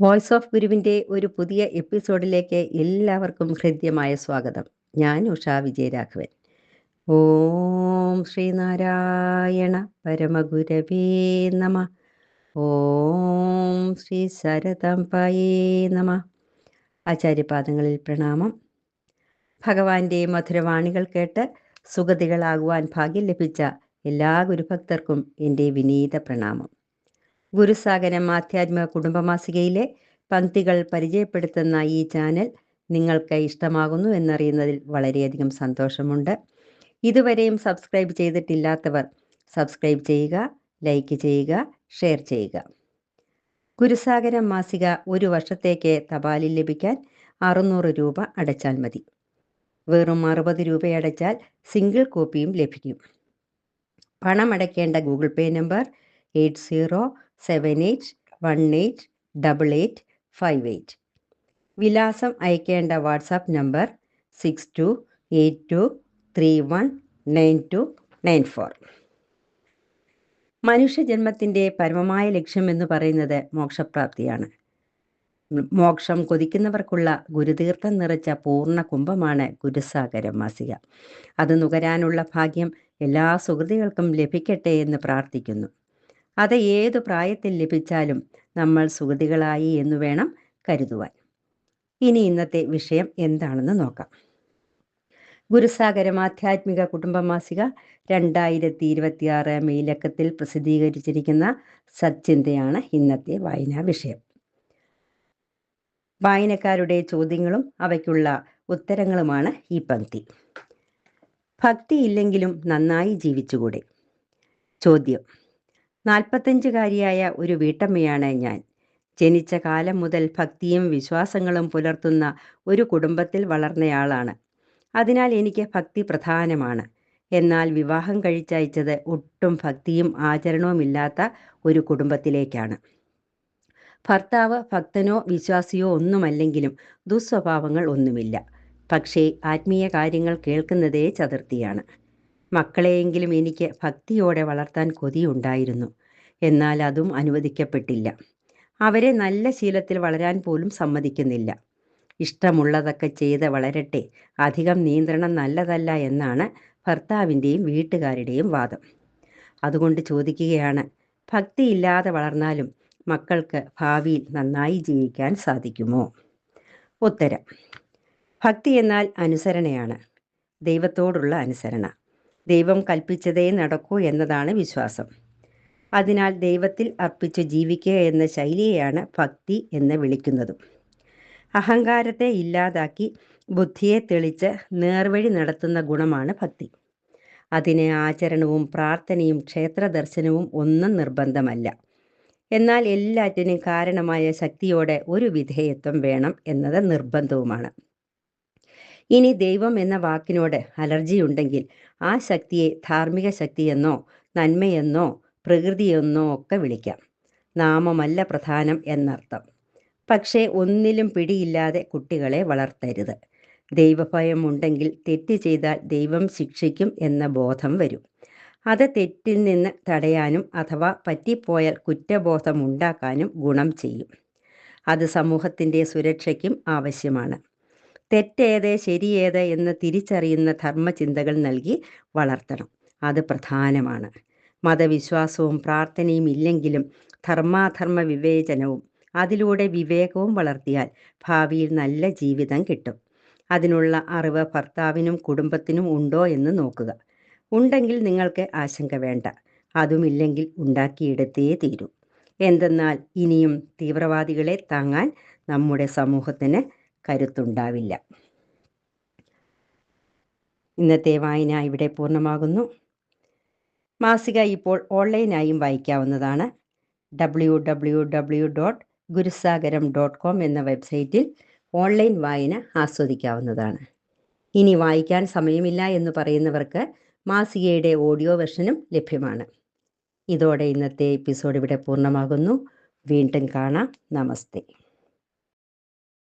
Voice of ഗുരുവിൻ്റെ ഒരു പുതിയ എപ്പിസോഡിലേക്ക് എല്ലാവർക്കും ഹൃദ്യമായ സ്വാഗതം. ഞാൻ ഉഷാ വിജയരാഘവൻ. ഓം ശ്രീനാരായണ പരമഗുരവേ നമ. ഓം ശ്രീ ശരതംബയേ നമ. ആചാര്യപാദങ്ങളിൽ പ്രണാമം. ഭഗവാന്റെ മധുരവാണികൾ കേട്ട് സുഗതികളാകുവാൻ ഭാഗ്യം ലഭിച്ച എല്ലാ ഗുരുഭക്തർക്കും എൻ്റെ വിനീത പ്രണാമം. ഗുരുസാഗരം ആധ്യാത്മിക കുടുംബമാസികയിലെ പങ്ക്തികൾ പരിചയപ്പെടുത്തുന്ന ഈ ചാനൽ നിങ്ങൾക്ക് ഇഷ്ടമാകുന്നു എന്നറിയുന്നതിൽ വളരെയധികം സന്തോഷമുണ്ട്. ഇതുവരെയും സബ്സ്ക്രൈബ് ചെയ്തിട്ടില്ലാത്തവർ സബ്സ്ക്രൈബ് ചെയ്യുക, ലൈക്ക് ചെയ്യുക, ഷെയർ ചെയ്യുക. ഗുരുസാഗരം മാസിക ഒരു വർഷത്തേക്ക് തപാലിൽ ലഭിക്കാൻ 600 രൂപ അടച്ചാൽ മതി. വെറും 60 രൂപയടച്ചാൽ സിംഗിൾ കോപ്പിയും ലഭിക്കും. പണമടയ്ക്കേണ്ട ഗൂഗിൾ പേ നമ്പർ 8078188858. വിലാസം അയക്കേണ്ട വാട്സാപ്പ് നമ്പർ 6282319294. മനുഷ്യജന്മത്തിൻ്റെ പരമമായ ലക്ഷ്യമെന്ന് പറയുന്നത് മോക്ഷപ്രാപ്തിയാണ്. മോക്ഷം കൊതിക്കുന്നവർക്കുള്ള ഗുരുതീർത്ഥം നിറച്ച പൂർണ്ണ കുംഭമാണ് ഗുരുസാഗരം മാസിക. അത് നുകരാനുള്ള ഭാഗ്യം എല്ലാ സുഹൃത്തുക്കൾക്കും ലഭിക്കട്ടെ എന്ന് പ്രാർത്ഥിക്കുന്നു. അത് ഏതു പ്രായത്തിൽ ലഭിച്ചാലും നമ്മൾ സുഹൃത്തുക്കളായി എന്ന് വേണം കരുതുവാൻ. ഇനി ഇന്നത്തെ വിഷയം എന്താണെന്ന് നോക്കാം. ഗുരുസാഗരം ആധ്യാത്മിക കുടുംബമാസിക 2026 മെയ് ലക്കത്തിൽ പ്രസിദ്ധീകരിച്ചിരിക്കുന്ന സച്ചിന്തയാണ് ഇന്നത്തെ വായനാ വിഷയം. വായനക്കാരുടെ ചോദ്യങ്ങളും അവയ്ക്കുള്ള ഉത്തരങ്ങളുമാണ് ഈ പങ്ക്തി. ഭക്തിയില്ലെങ്കിലും നന്നായി ജീവിച്ചുകൂടെ? ചോദ്യം: 45-കാരിയായ ഒരു വീട്ടമ്മയാണ് ഞാൻ. ജനിച്ച കാലം മുതൽ ഭക്തിയും വിശ്വാസങ്ങളും പുലർത്തുന്ന ഒരു കുടുംബത്തിൽ വളർന്നയാളാണ്. അതിനാൽ എനിക്ക് ഭക്തി പ്രധാനമാണ്. എന്നാൽ വിവാഹം കഴിച്ചയച്ചത് ഒട്ടും ഭക്തിയും ആചരണവുമില്ലാത്ത ഒരു കുടുംബത്തിലേക്കാണ്. ഭർത്താവ് ഭക്തനോ വിശ്വാസിയോ ഒന്നുമല്ലെങ്കിലും ദുസ്വഭാവങ്ങൾ ഒന്നുമില്ല. പക്ഷേ ആത്മീയ കാര്യങ്ങൾ കേൾക്കുന്നതേ ചതുർത്ഥിയാണ്. മക്കളെയെങ്കിലും എനിക്ക് ഭക്തിയോടെ വളർത്താൻ കൊതിയുണ്ടായിരുന്നു. എന്നാൽ അതും അനുവദിക്കപ്പെട്ടില്ല. അവരെ നല്ല ശീലത്തിൽ വളരാൻ പോലും സമ്മതിക്കുന്നില്ല. ഇഷ്ടമുള്ളതൊക്കെ ചെയ്ത് വളരട്ടെ, അധികം നിയന്ത്രണം നല്ലതല്ല എന്നാണ് ഭർത്താവിൻ്റെയും വീട്ടുകാരുടെയും വാദം. അതുകൊണ്ട് ചോദിക്കുകയാണ്, ഭക്തിയില്ലാതെ വളർന്നാലും മക്കൾക്ക് ഭാവിയിൽ നന്നായി ജീവിക്കാൻ സാധിക്കുമോ? ഉത്തരം: ഭക്തി എന്നാൽ അനുസരണയാണ്. ദൈവത്തോടുള്ള അനുസരണ. ദൈവം കൽപ്പിച്ചതേ നടക്കൂ എന്നതാണ് വിശ്വാസം. അതിനാൽ ദൈവത്തിൽ അർപ്പിച്ച് ജീവിക്കുക എന്ന ശൈലിയെയാണ് ഭക്തി എന്ന് വിളിക്കുന്നതും. അഹങ്കാരത്തെ ഇല്ലാതാക്കി ബുദ്ധിയെ തെളിച്ച് നേർവഴി നടത്തുന്ന ഗുണമാണ് ഭക്തി. അതിന് ആചരണവും പ്രാർത്ഥനയും ക്ഷേത്രദർശനവും ഒന്നും നിർബന്ധമല്ല. എന്നാൽ എല്ലാറ്റിനും കാരണമായ ശക്തിയോടെ ഒരു വിധേയത്വം വേണം എന്നത് നിർബന്ധവുമാണ്. ഇനി ദൈവം എന്ന വാക്കിനോട് അലർജിയുണ്ടെങ്കിൽ ആ ശക്തിയെ ധാർമ്മിക ശക്തിയെന്നോ നന്മയെന്നോ പ്രകൃതിയെന്നോ ഒക്കെ വിളിക്കാം. നാമമല്ല പ്രധാനം എന്നർത്ഥം. പക്ഷേ ഒന്നിലും പിടിയില്ലാതെ കുട്ടികളെ വളർത്തരുത്. ദൈവഭയം ഉണ്ടെങ്കിൽ തെറ്റ് ചെയ്താൽ ദൈവം ശിക്ഷിക്കും എന്ന ബോധം വരും. അത് തെറ്റിൽ നിന്ന് തടയാനും അഥവാ പറ്റിപ്പോയാൽ കുറ്റബോധം ഉണ്ടാക്കാനും ഗുണം ചെയ്യും. അത് സമൂഹത്തിൻ്റെ സുരക്ഷയ്ക്കും ആവശ്യമാണ്. തെറ്റേത് ശരിയേത് എന്ന് തിരിച്ചറിയുന്ന ധർമ്മചിന്തകൾ നൽകി വളർത്തണം. അത് പ്രധാനമാണ്. മതവിശ്വാസവും പ്രാർത്ഥനയും ഇല്ലെങ്കിലും ധർമാധർമ്മ വിവേചനവും അതിലൂടെ വിവേകവും വളർത്തിയാൽ ഭാവിയിൽ നല്ല ജീവിതം കിട്ടും. അതിനുള്ള അറിവ് ഭർത്താവിനും കുടുംബത്തിനും ഉണ്ടോ എന്ന് നോക്കുക. ഉണ്ടെങ്കിൽ നിങ്ങൾക്ക് ആശങ്ക വേണ്ട. അതുമില്ലെങ്കിൽ ഉണ്ടാക്കിയെടുത്തേ തീരൂ. എന്തെന്നാൽ ഇനിയും തീവ്രവാദികളെ താങ്ങാൻ നമ്മുടെ സമൂഹത്തിന് കരുത്തുണ്ടാവില്ല. ഇന്നത്തെ വായന ഇവിടെ പൂർണ്ണമാകുന്നു. മാസിക ഇപ്പോൾ ഓൺലൈനായും വായിക്കാവുന്നതാണ്. www.guruSagaram.com എന്ന വെബ്സൈറ്റിൽ ഓൺലൈൻ വായന ആസ്വദിക്കാവുന്നതാണ്. ഇനി വായിക്കാൻ സമയമില്ല എന്ന് പറയുന്നവർക്ക് മാസികയുടെ ഓഡിയോ വെർഷനും ലഭ്യമാണ്. ഇതോടെ ഇന്നത്തെ എപ്പിസോഡ് ഇവിടെ പൂർണ്ണമാകുന്നു. വീണ്ടും കാണാം. നമസ്തേ.